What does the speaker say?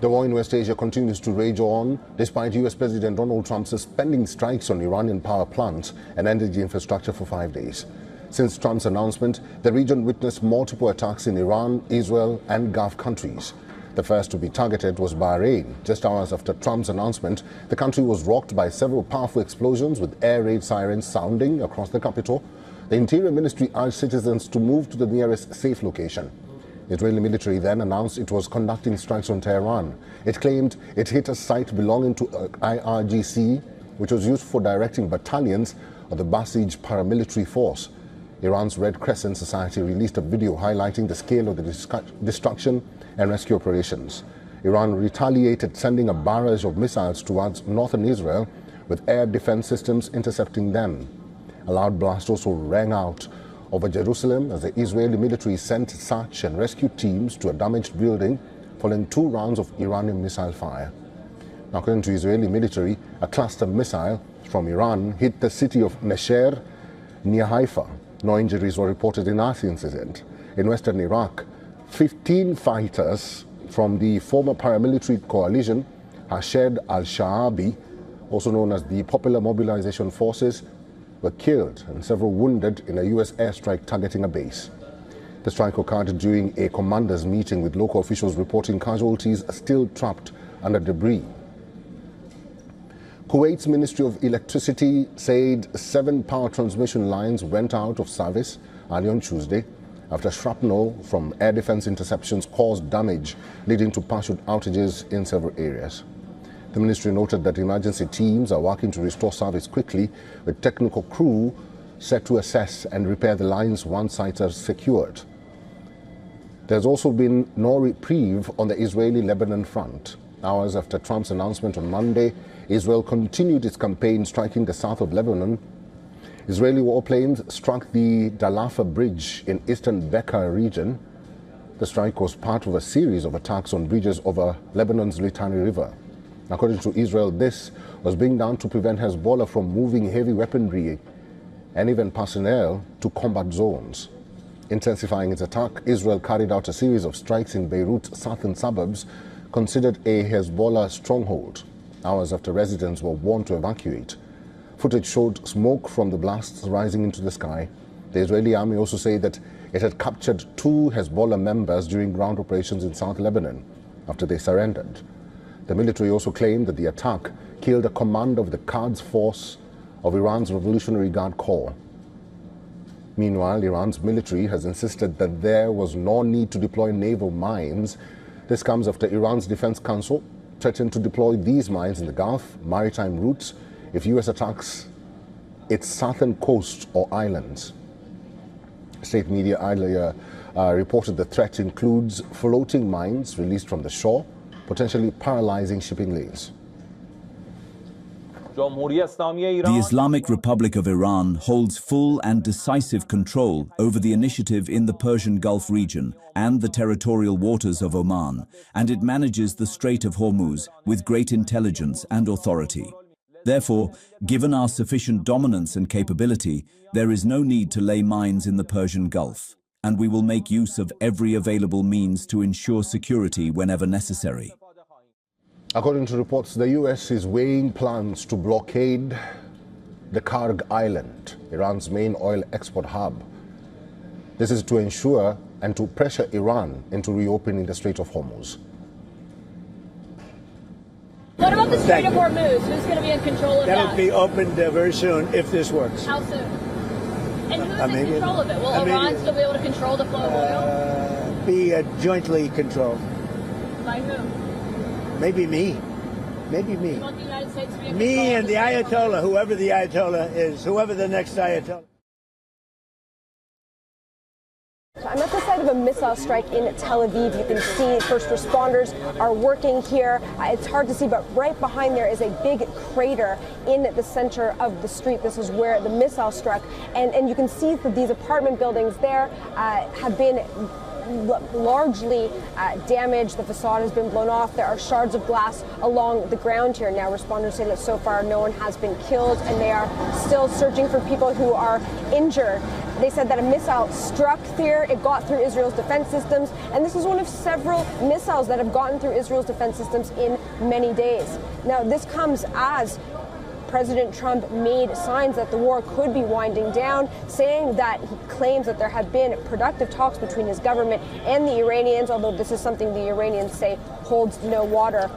The war in West Asia continues to rage on despite US President Donald Trump suspending strikes on Iranian power plants and energy infrastructure for 5 days. Since Trump's announcement, the region witnessed multiple attacks in Iran, Israel and Gulf countries. The first to be targeted was Bahrain. Just hours after Trump's announcement, the country was rocked by several powerful explosions with air raid sirens sounding across the capital. The Interior Ministry urged citizens to move to the nearest safe location. The Israeli military then announced it was conducting strikes on Tehran. It claimed it hit a site belonging to IRGC, which was used for directing battalions of the Basij paramilitary force. Iran's Red Crescent Society released a video highlighting the scale of the destruction and rescue operations. Iran retaliated, sending a barrage of missiles towards northern Israel, with air defense systems intercepting them. A loud blast also rang out over Jerusalem as the Israeli military sent search and rescue teams to a damaged building following 2 rounds of Iranian missile fire. According to Israeli military, a cluster missile from Iran hit the city of Mesher near Haifa. No injuries were reported in that incident. In western Iraq, 15 fighters from the former paramilitary coalition Hashed al-Sha'abi, also known as the Popular Mobilization Forces, were killed and several wounded in a US airstrike targeting a base. The strike occurred during a commanders' meeting, with local officials reporting casualties still trapped under debris. Kuwait's Ministry of Electricity said 7 power transmission lines went out of service early on Tuesday after shrapnel from air defense interceptions caused damage, leading to partial outages in several areas. The ministry noted that emergency teams are working to restore service quickly, with technical crew set to assess and repair the lines once sites are secured. There's also been no reprieve on the Israeli-Lebanon front. Hours after Trump's announcement on Monday, Israel continued its campaign striking the south of Lebanon. Israeli warplanes struck the Dalafa Bridge in eastern Bekaa region. The strike was part of a series of attacks on bridges over Lebanon's Litani River. According to Israel, this was being done to prevent Hezbollah from moving heavy weaponry and even personnel to combat zones. Intensifying its attack, Israel carried out a series of strikes in Beirut's southern suburbs, considered a Hezbollah stronghold, hours after residents were warned to evacuate. Footage showed smoke from the blasts rising into the sky. The Israeli army also said that it had captured 2 Hezbollah members during ground operations in South Lebanon after they surrendered. The military also claimed that the attack killed a commander of the Quds force of Iran's Revolutionary Guard Corps. Meanwhile, Iran's military has insisted that there was no need to deploy naval mines. This comes after Iran's Defense Council threatened to deploy these mines in the Gulf maritime routes if US attacks its southern coast or islands. State media earlier reported the threat includes floating mines released from the shore, potentially paralyzing shipping lanes. The Islamic Republic of Iran holds full and decisive control over the initiative in the Persian Gulf region and the territorial waters of Oman, and it manages the Strait of Hormuz with great intelligence and authority. Therefore, given our sufficient dominance and capability, there is no need to lay mines in the Persian Gulf, and we will make use of every available means to ensure security whenever necessary. According to reports, the US is weighing plans to blockade the Karg Island, Iran's main oil export hub. This is to ensure and to pressure Iran into reopening the Strait of Hormuz. What about the Strait of Hormuz? Who's going to be in control of that? That'll be opened very soon if this works. How soon? And who's in control of it? Will Iran still be able to control the flow of oil? Be jointly controlled. By who? Maybe me. Maybe me. You want the United States to be in Me control and the Ayatollah, whoever the Ayatollah is, whoever the next Ayatollah. I'm at the site of a missile strike in Tel Aviv. You can see first responders are working here. It's hard to see, but right behind there is a big crater in the center of the street. This is where the missile struck. And you can see that these apartment buildings there have been largely damaged. The facade has been blown off. There are shards of glass along the ground here. Now, responders say that so far no one has been killed, and they are still searching for people who are injured. They said that a missile struck there, it got through Israel's defense systems, and this is one of several missiles that have gotten through Israel's defense systems in many days. Now, this comes as President Trump made signs that the war could be winding down, saying that he claims that there have been productive talks between his government and the Iranians, although this is something the Iranians say holds no water.